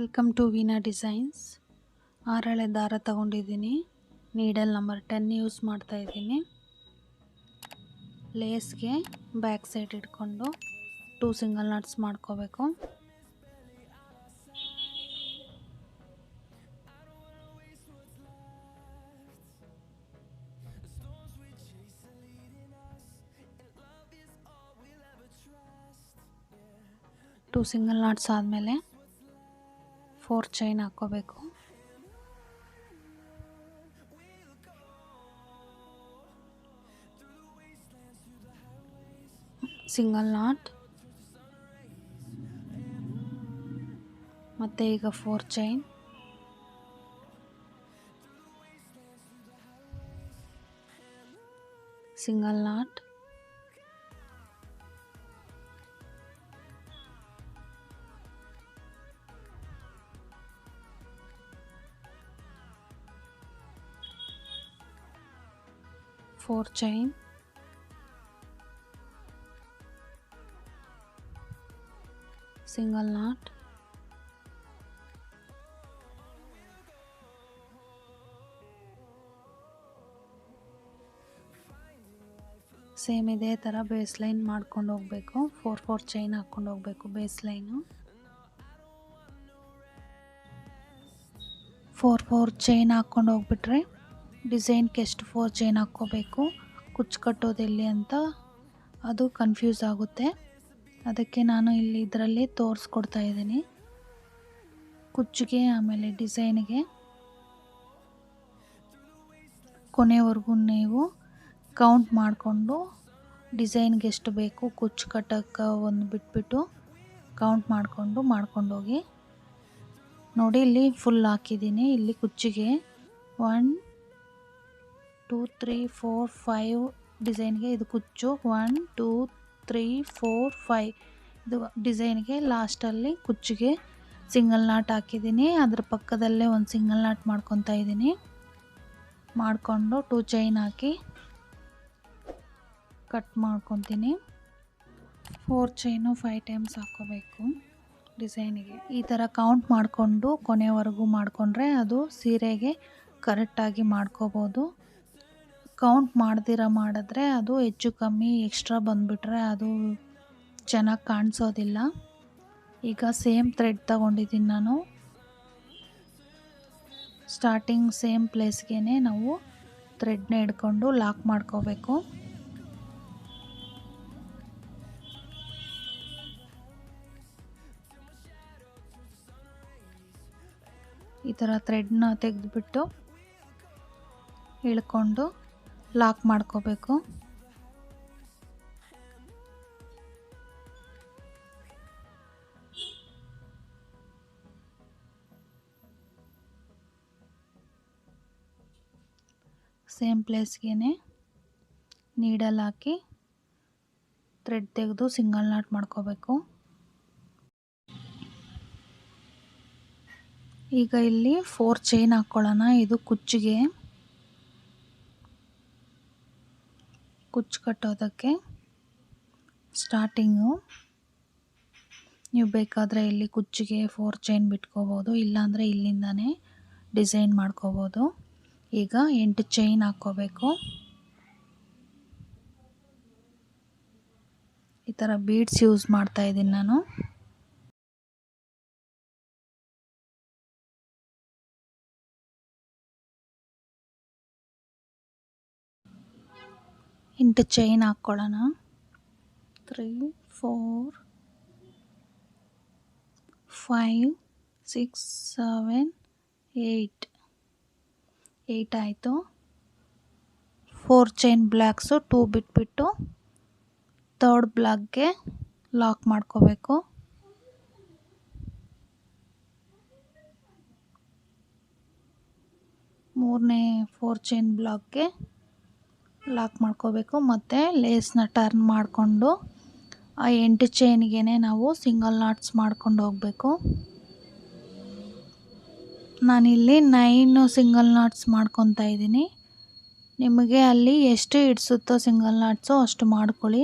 Welcome to Veena designs. ಆರಳೆ ದಾರ ತಗೊಂಡಿದ್ದೀನಿ. ನೀಡಲ್ ನಂಬರ್ 10 ಯೂಸ್ ಮಾಡ್ತಾ ಇದ್ದೀನಿ. ಲೇಸ್ಗೆ ಬ್ಯಾಕ್ ಸೈಡ್ ಇಟ್ಕೊಂಡು 2 ಸಿಂಗಲ್ ನಾಟ್ಸ್ ಮಾಡ್ಕೋಬೇಕು. ಟೂ ಸಿಂಗಲ್ ನಾಟ್ಸ್ ಆದಮೇಲೆ 4 ಚೈನ್ ಹಾಕ್ಕೋಬೇಕು. ಸಿಂಗಲ್ ನಾಟ್ ಮತ್ತು ಈಗ 4 chain, single not, four chain, single not, same ಇದೇ ಥರ ಬೇಸ್ ಲೈನ್ ಮಾಡ್ಕೊಂಡು ಹೋಗಬೇಕು. 4 ಚೈನ್ ಹಾಕ್ಕೊಂಡು ಹೋಗಬೇಕು. ಬೇಸ್ ಲೈನು 4 ಚೈನ್ ಹಾಕ್ಕೊಂಡು ಹೋಗ್ಬಿಟ್ರೆ ಡಿಸೈನ್ಗೆ ಎಷ್ಟು 4 ಚೈನ್ ಹಾಕ್ಕೋಬೇಕು, ಕುಚ್ಚು ಕಟ್ಟೋದೆಲ್ಲಿ ಅಂತ ಅದು ಕನ್ಫ್ಯೂಸ್ ಆಗುತ್ತೆ. ಅದಕ್ಕೆ ನಾನು ಇಲ್ಲಿ ಇದರಲ್ಲಿ ತೋರಿಸ್ಕೊಡ್ತಾ ಇದ್ದೀನಿ. ಕುಚ್ಚಿಗೆ ಆಮೇಲೆ ಡಿಸೈನ್ಗೆ ಕೊನೆವರೆಗೂ ನೀವು ಕೌಂಟ್ ಮಾಡಿಕೊಂಡು ಡಿಸೈನ್ಗೆ ಎಷ್ಟು ಬೇಕು ಕುಚ್ಚು ಕಟ್ಟೋಕ್ಕೆ ಒಂದು ಬಿಟ್ಬಿಟ್ಟು ಕೌಂಟ್ ಮಾಡ್ಕೊಂಡೋಗಿ. ನೋಡಿ ಇಲ್ಲಿ ಫುಲ್ ಹಾಕಿದ್ದೀನಿ. ಇಲ್ಲಿ ಕುಚ್ಚಿಗೆ 1 2 3 4 5 ಡಿಸೈನ್ಗೆ ಇದು ಕುಚ್ಚು. 1 2 3 4 5 ಇದು ಡಿಸೈನ್ಗೆ. ಲಾಸ್ಟಲ್ಲಿ ಕುಚ್ಚಿಗೆ ಸಿಂಗಲ್ ನಾಟ್ ಹಾಕಿದ್ದೀನಿ. ಅದ್ರ ಪಕ್ಕದಲ್ಲೇ ಒಂದು ಸಿಂಗಲ್ ನಾಟ್ ಮಾಡ್ಕೊತಾ ಇದ್ದೀನಿ. ಮಾಡಿಕೊಂಡು 2 ಚೈನ್ ಹಾಕಿ ಕಟ್ ಮಾಡ್ಕೊತೀನಿ. 4 ಚೈನು 5 ಟೈಮ್ಸ್ ಹಾಕ್ಕೋಬೇಕು ಡಿಸೈನಿಗೆ. ಈ ಥರ ಕೌಂಟ್ ಮಾಡಿಕೊಂಡು ಕೊನೆವರೆಗೂ ಮಾಡಿಕೊಂಡ್ರೆ ಅದು ಸೀರೆಗೆ ಕರೆಕ್ಟಾಗಿ ಮಾಡ್ಕೋಬೋದು. ಕೌಂಟ್ ಮಾಡಿದ್ರೆ ಅದು ಹೆಚ್ಚು ಕಮ್ಮಿ ಎಕ್ಸ್ಟ್ರಾ ಬಂದುಬಿಟ್ರೆ ಅದು ಚೆನ್ನಾಗಿ ಕಾಣಿಸೋದಿಲ್ಲ. ಈಗ ಸೇಮ್ ಥ್ರೆಡ್ ತಗೊಂಡಿದ್ದೀನಿ ನಾನು. ಸ್ಟಾರ್ಟಿಂಗ್ ಸೇಮ್ ಪ್ಲೇಸ್ಗೆ ನಾವು ಥ್ರೆಡ್ನ ಹಿಡ್ಕೊಂಡು ಲಾಕ್ ಮಾಡ್ಕೋಬೇಕು. ಈ ಥರ ಥ್ರೆಡ್ನ ತೆಗೆದುಬಿಟ್ಟು ಇಳ್ಕೊಂಡು ಲಾಕ್ ಮಾಡ್ಕೋಬೇಕು. ಸೇಮ್ ಪ್ಲೇಸ್ಗೆ ನೀಡಲ್ ಹಾಕಿ ಥ್ರೆಡ್ ತೆಗೆದು ಸಿಂಗಲ್ ನಾಟ್ ಮಾಡ್ಕೋಬೇಕು. ಈಗ ಇಲ್ಲಿ 4 ಚೈನ್ ಹಾಕ್ಕೊಳ್ಳೋಣ. ಇದು ಕುಚ್ಚಿಗೆ ಕುಚ್ಚು ಕಟ್ಟೋದಕ್ಕೆ ಸ್ಟಾರ್ಟಿಂಗು. ನೀವು ಬೇಕಾದರೆ ಇಲ್ಲಿ ಕುಚ್ಚಿಗೆ 4 ಚೈನ್ ಬಿಟ್ಕೋಬೋದು, ಇಲ್ಲಾಂದರೆ ಇಲ್ಲಿಂದನೇ ಡಿಸೈನ್ ಮಾಡ್ಕೋಬೋದು. ಈಗ 8 ಚೈನ್ ಹಾಕ್ಕೋಬೇಕು. ಈ ಥರ ಬೀಡ್ಸ್ ಯೂಸ್ ಮಾಡ್ತಾ ಇದ್ದೀನಿ ನಾನು. ಎಂಟು ಚೈನ್ ಹಾಕ್ಕೊಳ್ಳೋಣ. 3 4 5 6 7 8 ಆಯಿತು. 4 ಚೈನ್ ಬ್ಲಾಕ್ಸು 2 ಬಿಟ್ಬಿಟ್ಟು ಥರ್ಡ್ ಬ್ಲಾಕ್ಗೆ ಲಾಕ್ ಮಾಡ್ಕೋಬೇಕು. ಮೂರನೇ 4 ಚೈನ್ ಬ್ಲಾಕ್ಗೆ ಲಾಕ್ ಮಾಡ್ಕೋಬೇಕು. ಮತ್ತು ಲೇಸ್ನ ಟರ್ನ್ ಮಾಡಿಕೊಂಡು ಆ 8 ಚೈನ್ಗೆ ನಾವು ಸಿಂಗಲ್ ನಾಟ್ಸ್ ಮಾಡ್ಕೊಂಡು ಹೋಗಬೇಕು. ನಾನಿಲ್ಲಿ 9 ಸಿಂಗಲ್ ನಾಟ್ಸ್ ಮಾಡ್ಕೊತಾ ಇದ್ದೀನಿ. ನಿಮಗೆ ಅಲ್ಲಿ ಎಷ್ಟು ಹಿಡಿಸುತ್ತೋ ಸಿಂಗಲ್ ನಾಟ್ಸು ಅಷ್ಟು ಮಾಡ್ಕೊಳ್ಳಿ.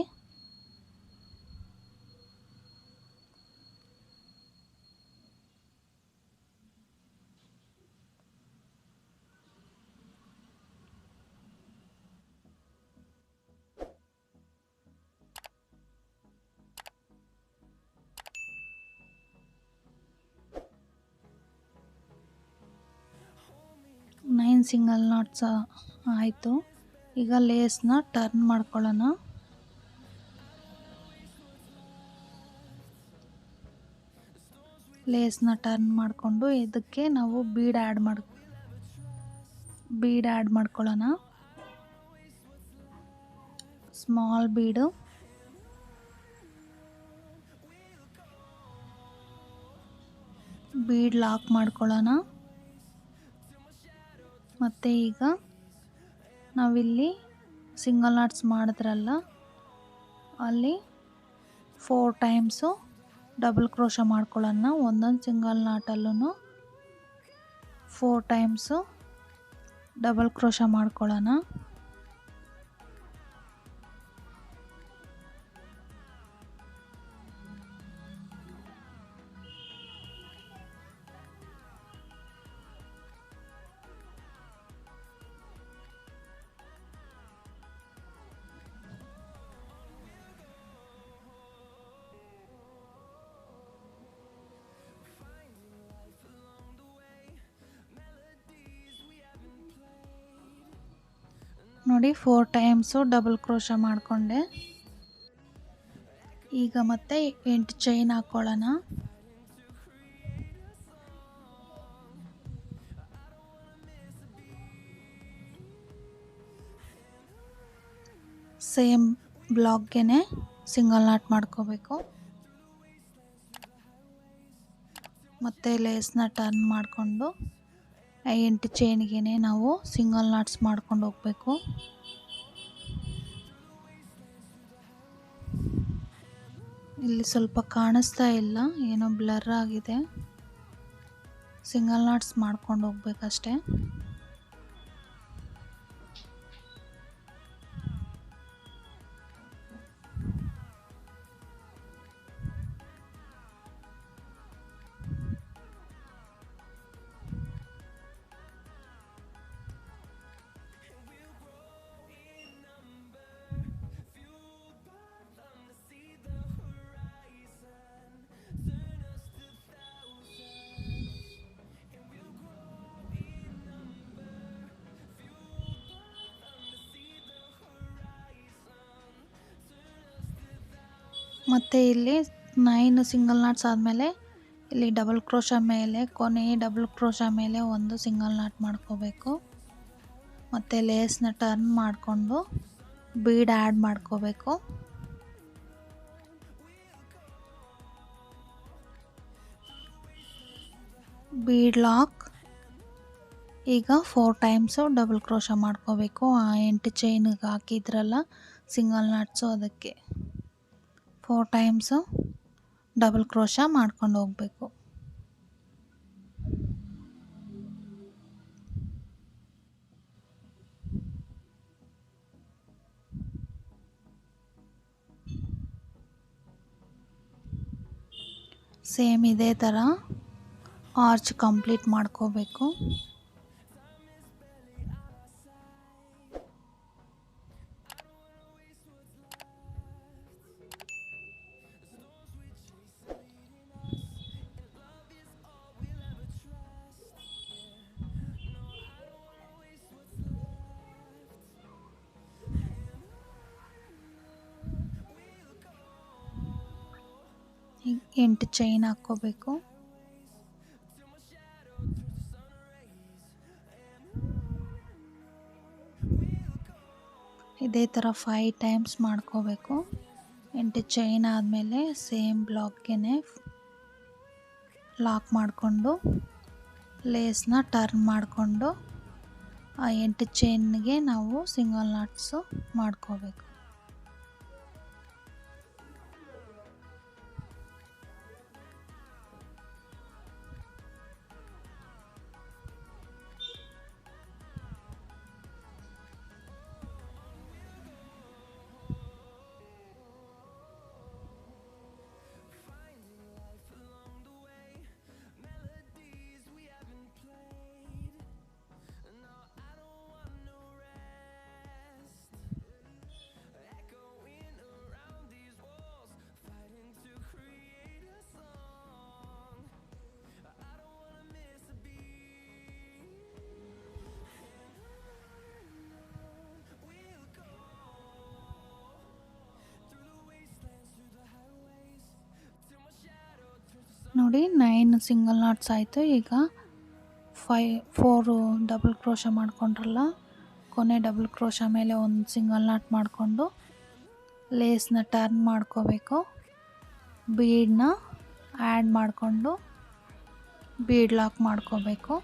9 ಸಿಂಗಲ್ ನಾಟ್ಸ್ ಆಯಿತು. ಈಗ ಲೇಸ್ನ ಟರ್ನ್ ಮಾಡ್ಕೊಳ್ಳೋಣ. ಲೇಸ್ನ ಟರ್ನ್ ಮಾಡಿಕೊಂಡು ಇದಕ್ಕೆ ನಾವು ಬೀಡ್ ಆ್ಯಡ್ ಮಾಡ್ಕೊಳ್ಳೋಣ. ಸ್ಮಾಲ್ ಬೀಡು, ಬೀಡ್ ಲಾಕ್ ಮಾಡ್ಕೊಳ್ಳೋಣ. ಮತ್ತು ಈಗ ನಾವಿಲ್ಲಿ ಸಿಂಗಲ್ ನಾಟ್ಸ್ ಮಾಡಿದ್ರಲ್ಲ, ಅಲ್ಲಿ 4 ಟೈಮ್ಸು ಡಬಲ್ ಕ್ರೋಶ ಮಾಡ್ಕೊಳ್ಳೋಣ. ಒಂದೊಂದು ಸಿಂಗಲ್ ನಾಟಲ್ಲೂ 4 ಟೈಮ್ಸು ಡಬಲ್ ಕ್ರೋಶ ಮಾಡ್ಕೊಳ್ಳೋಣ. ನೋಡಿ 4 ಟೈಮ್ಸು ಡಬಲ್ ಕ್ರೋಶ ಮಾಡಿಕೊಂಡೆ. ಈಗ ಮತ್ತೆ 8 ಚೈನ್ ಹಾಕ್ಕೊಳ್ಳೋಣ. ಸೇಮ್ ಬ್ಲಾಕ್ಗೆ ಸಿಂಗಲ್ ನಾಟ್ ಮಾಡ್ಕೋಬೇಕು. ಮತ್ತು ಲೇಸ್ನ ಟರ್ನ್ ಮಾಡಿಕೊಂಡು 8 ಚೈನ್ಗೆ ನಾವು ಸಿಂಗಲ್ ನಾಟ್ಸ್ ಮಾಡ್ಕೊಂಡು ಹೋಗಬೇಕು. ಇಲ್ಲಿ ಸ್ವಲ್ಪ ಕಾಣಿಸ್ತಾ ಇಲ್ಲ, ಏನೋ ಬ್ಲರ್ ಆಗಿದೆ. ಸಿಂಗಲ್ ನಾಟ್ಸ್ ಮಾಡ್ಕೊಂಡು ಹೋಗ್ಬೇಕಷ್ಟೆ. ಮತ್ತು ಇಲ್ಲಿ 9 ಸಿಂಗಲ್ ನಾಟ್ಸ್ ಆದಮೇಲೆ ಇಲ್ಲಿ ಡಬಲ್ ಕ್ರೋಶ ಮೇಲೆ, ಕೊನೆ ಡಬಲ್ ಕ್ರೋಶ ಮೇಲೆ ಒಂದು ಸಿಂಗಲ್ ನಾಟ್ ಮಾಡ್ಕೋಬೇಕು. ಮತ್ತು ಲೇಸ್ನ ಟರ್ನ್ ಮಾಡಿಕೊಂಡು ಬೀಡ್ ಆ್ಯಡ್ ಮಾಡ್ಕೋಬೇಕು. Bead lock. ಈಗ 4 ಟೈಮ್ಸು ಡಬಲ್ ಕ್ರೋಶ ಮಾಡ್ಕೋಬೇಕು. ಆ 8 ಚೈನಿಗೆ ಹಾಕಿದ್ರಲ್ಲ ಸಿಂಗಲ್ ನಾಟ್ಸು, ಅದಕ್ಕೆ 4 ಟೈಮ್ಸು ಡಬಲ್ ಕ್ರೋಶ ಮಾಡ್ಕೊಂಡು ಹೋಗಬೇಕು. ಸೇಮ್ ಇದೇ ಥರ ಆರ್ಚ್ ಕಂಪ್ಲೀಟ್ ಮಾಡ್ಕೋಬೇಕು. ಈಗ 8 ಚೈನ್ ಹಾಕ್ಕೋಬೇಕು. ಇದೇ ಥರ 5 ಟೈಮ್ಸ್ ಮಾಡ್ಕೋಬೇಕು. 8 ಚೈನ್ ಆದಮೇಲೆ ಸೇಮ್ ಬ್ಲಾಕ್ಗೆ ಲಾಕ್ ಮಾಡಿಕೊಂಡು ಲೇಸ್ನ ಟರ್ನ್ ಮಾಡಿಕೊಂಡು ಆ 8 ಚೈನ್ಗೆ ನಾವು ಸಿಂಗಲ್ ನಾಟ್ಸು ಮಾಡ್ಕೋಬೇಕು. ನೋಡಿ 9 ಸಿಂಗಲ್ ನಾಟ್ಸ್ ಆಯಿತು. ಈಗ 4 ಡಬಲ್ ಕ್ರೋಶ ಮಾಡ್ಕೊಂಡ್ರಲ್ಲ, ಕೊನೆ ಡಬಲ್ ಕ್ರೋಶ ಮೇಲೆ ಒಂದು ಸಿಂಗಲ್ ನಾಟ್ ಮಾಡಿಕೊಂಡು ಲೇಸ್ನ ಟರ್ನ್ ಮಾಡ್ಕೋಬೇಕು. ಬೀಡನ್ನ ಆ್ಯಡ್ ಮಾಡಿಕೊಂಡು ಬೀಡ್ ಲಾಕ್ ಮಾಡ್ಕೋಬೇಕು.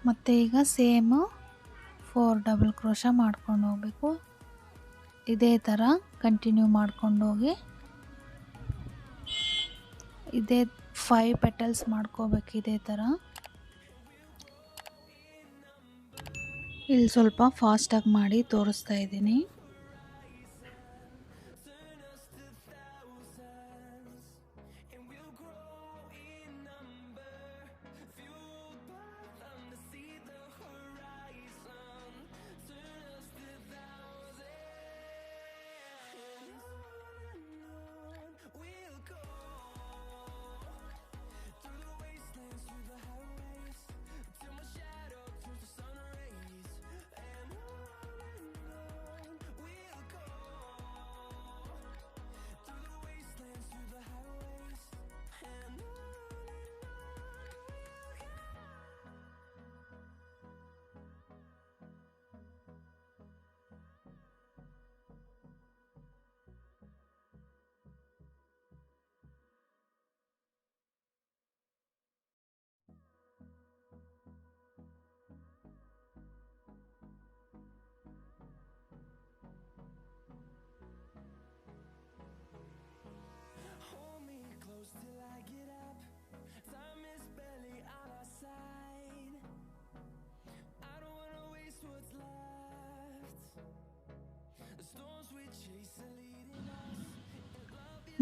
ಮತ್ತು ಈಗ ಸೇಮು 4 ಡಬಲ್ ಕ್ರೋಶ ಮಾಡ್ಕೊಂಡು ಹೋಗಬೇಕು. ಇದೇ ಥರ ಕಂಟಿನ್ಯೂ ಮಾಡ್ಕೊಂಡೋಗಿ ಇದೇ 5 ಪೆಟಲ್ಸ್ ಮಾಡ್ಕೋಬೇಕು. ಇದೇ ಥರ ಇಲ್ಲಿ ಸ್ವಲ್ಪ ಫಾಸ್ಟಾಗಿ ಮಾಡಿ ತೋರಿಸ್ತಾ ಇದ್ದೀನಿ.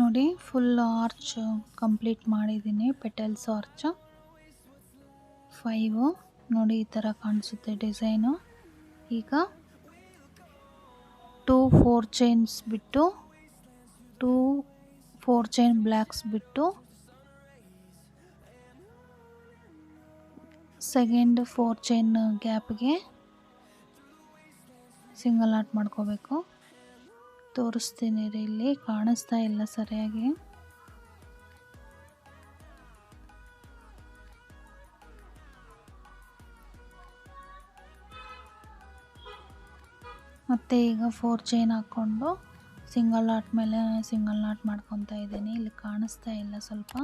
ನೋಡಿ ಫುಲ್ ಆರ್ಚ್ ಕಂಪ್ಲೀಟ್ ಮಾಡಿದ್ದೀನಿ. ಪೆಟಲ್ಸ್ ಆರ್ಚ್ 5 ನೋಡಿ ಈ ಥರ ಕಾಣಿಸುತ್ತೆ ಡಿಸೈನು. ಈಗ 2 4 ಚೈನ್ಸ್ ಬಿಟ್ಟು 2 4 ಚೈನ್ ಬ್ಲ್ಯಾಕ್ಸ್ ಬಿಟ್ಟು ಸೆಕೆಂಡ್ 4 ಚೈನ್ ಗ್ಯಾಪ್ಗೆ ಸಿಂಗಲ್ ನಾಟ್ ಮಾಡ್ಕೋಬೇಕು. ತೋರಿಸ್ತೀನಿ ರೀ, ಇಲ್ಲಿ ಕಾಣಿಸ್ತಾ ಇಲ್ಲ ಸರಿಯಾಗಿ. ಮತ್ತು ಈಗ 4 ಚೈನ್ ಹಾಕ್ಕೊಂಡು ಸಿಂಗಲ್ ನಾಟ್ ಮೇಲೆ ಸಿಂಗಲ್ ನಾಟ್ ಮಾಡ್ಕೊತಾ ಇದ್ದೀನಿ. ಇಲ್ಲಿ ಕಾಣಿಸ್ತಾ ಇಲ್ಲ ಸ್ವಲ್ಪ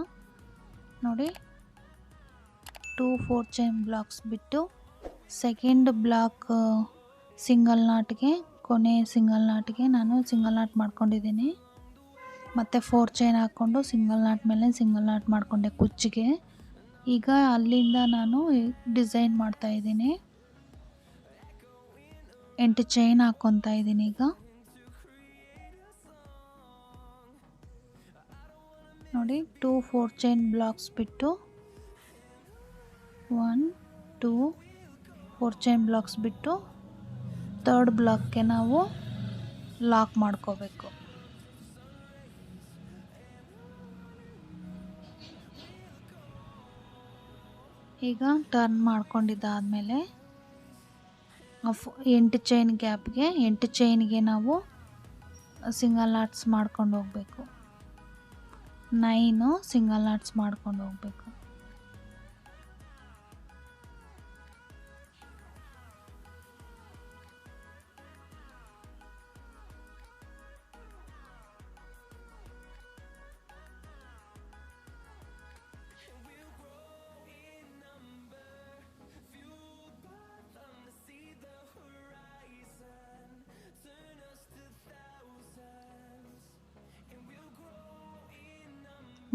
ನೋಡಿ. 2 4 ಚೈನ್ ಬ್ಲಾಕ್ಸ್ ಬಿಟ್ಟು ಸೆಕೆಂಡ್ ಬ್ಲಾಕ್ ಸಿಂಗಲ್ ನಾಟ್ಗೆ, ಕೊನೆ ಸಿಂಗಲ್ ನಾಟ್ಗೆ ನಾನು ಸಿಂಗಲ್ ನಾಟ್ ಮಾಡ್ಕೊಂಡಿದ್ದೀನಿ. ಮತ್ತು 4 ಚೈನ್ ಹಾಕ್ಕೊಂಡು ಸಿಂಗಲ್ ನಾಟ್ ಮೇಲೆ ಸಿಂಗಲ್ ನಾಟ್ ಮಾಡಿಕೊಂಡೆ ಕುಚ್ಚಿಗೆ. ಈಗ ಅಲ್ಲಿಂದ ನಾನು ಡಿಸೈನ್ ಮಾಡ್ತಾಯಿದ್ದೀನಿ. 8 ಚೈನ್ ಹಾಕ್ಕೊತಾ ಇದ್ದೀನಿ. ಈಗ ನೋಡಿ 2 4 ಚೈನ್ ಬ್ಲಾಕ್ಸ್ ಬಿಟ್ಟು 1 2 4 ಚೈನ್ ಬ್ಲಾಕ್ಸ್ ಬಿಟ್ಟು ಥರ್ಡ್ ಬ್ಲಾಕ್ಗೆ ನಾವು ಲಾಕ್ ಮಾಡ್ಕೋಬೇಕು. ಈಗ ಟರ್ನ್ ಮಾಡ್ಕೊಂಡಿದ್ದಾದಮೇಲೆ 8 ಚೈನ್ ಗ್ಯಾಪ್ಗೆ 8 ಚೈನ್ಗೆ ನಾವು ಸಿಂಗಲ್ ನಾಟ್ಸ್ ಮಾಡ್ಕೊಂಡು ಹೋಗಬೇಕು. 9 ಸಿಂಗಲ್ ನಾಟ್ಸ್ ಮಾಡ್ಕೊಂಡು ಹೋಗಬೇಕು.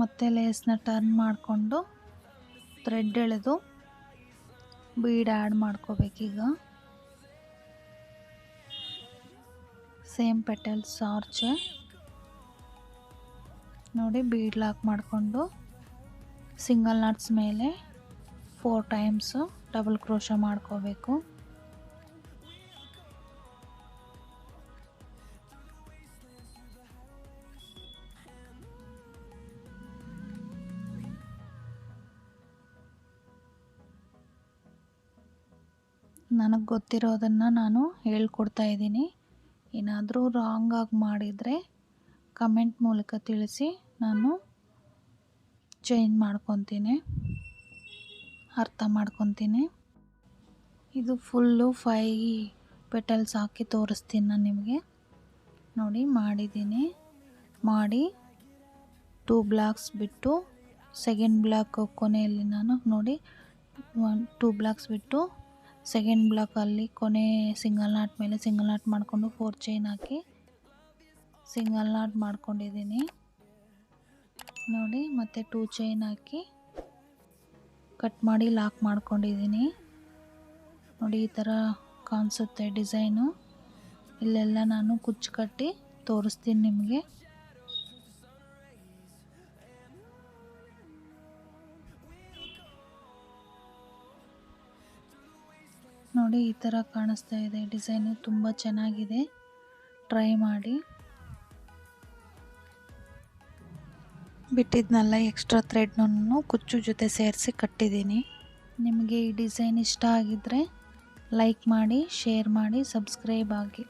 ಮತ್ತೆ ಲೇಸ್ನ ಟರ್ನ್ ಮಾಡಿಕೊಂಡು ಥ್ರೆಡ್ ಎಳೆದು ಬೀಡ್ ಆ್ಯಡ್ ಮಾಡ್ಕೋಬೇಕೀಗ. ಸೇಮ್ ಪೆಟಲ್ಸ್ ಆರ್ಚ್ ನೋಡಿ ಬೀಡ್ ಲಾಕ್ ಮಾಡಿಕೊಂಡು ಸಿಂಗಲ್ ನಾಟ್ಸ್ ಮೇಲೆ 4 ಟೈಮ್ಸು ಡಬಲ್ ಕ್ರೋಶ ಮಾಡ್ಕೋಬೇಕು. ನನಗೆ ಗೊತ್ತಿರೋದನ್ನು ನಾನು ಹೇಳ್ಕೊಡ್ತಾ ಇದ್ದೀನಿ. ಏನಾದರೂ ರಾಂಗಾಗಿ ಮಾಡಿದರೆ ಕಮೆಂಟ್ ಮೂಲಕ ತಿಳಿಸಿ, ನಾನು ಚೇಂಜ್ ಮಾಡ್ಕೊತೀನಿ, ಅರ್ಥ ಮಾಡ್ಕೊತೀನಿ. ಇದು ಫುಲ್ಲು 5 ಪೆಟಲ್ಸ್ ಹಾಕಿ ತೋರಿಸ್ತೀನಿ ನಾನು ನಿಮಗೆ. ನೋಡಿ ಮಾಡಿದ್ದೀನಿ. ಮಾಡಿ 2 ಬ್ಲಾಕ್ಸ್ ಬಿಟ್ಟು ಸೆಕೆಂಡ್ ಬ್ಲಾಕ್ ಕೊನೆಯಲ್ಲಿ ನಾನು ನೋಡಿ 2 ಬ್ಲಾಕ್ಸ್ ಬಿಟ್ಟು ಸೆಕೆಂಡ್ ಬ್ಲಾಕಲ್ಲಿ ಕೊನೆ ಸಿಂಗಲ್ ನಾಟ್ ಮೇಲೆ ಸಿಂಗಲ್ ನಾಟ್ ಮಾಡಿಕೊಂಡು 4 ಚೈನ್ ಹಾಕಿ ಸಿಂಗಲ್ ನಾಟ್ ಮಾಡ್ಕೊಂಡಿದ್ದೀನಿ ನೋಡಿ. ಮತ್ತು 2 ಚೈನ್ ಹಾಕಿ ಕಟ್ ಮಾಡಿ ಲಾಕ್ ಮಾಡ್ಕೊಂಡಿದ್ದೀನಿ ನೋಡಿ. ಈ ಥರ ಕಾಣಿಸುತ್ತೆ ಡಿಸೈನು. ಇಲ್ಲೆಲ್ಲ ನಾನು ಕುಚ್ಚು ಕಟ್ಟಿ ತೋರಿಸ್ತೀನಿ ನಿಮಗೆ. ನೋಡಿ ಈ ಥರ ಕಾಣಿಸ್ತಾ ಇದೆ ಡಿಸೈನು, ತುಂಬ ಚೆನ್ನಾಗಿದೆ. ಟ್ರೈ ಮಾಡಿ. ಬಿಟ್ಟಿದ್ನಲ್ಲ ಎಕ್ಸ್ಟ್ರಾ ಥ್ರೆಡ್ನೂ ಕುಚ್ಚು ಜೊತೆ ಸೇರಿಸಿ ಕಟ್ಟಿದ್ದೀನಿ. ನಿಮಗೆ ಈ ಡಿಸೈನ್ ಇಷ್ಟ ಆಗಿದ್ದರೆ ಲೈಕ್ ಮಾಡಿ, ಶೇರ್ ಮಾಡಿ, ಸಬ್ಸ್ಕ್ರೈಬ್ ಆಗಿ.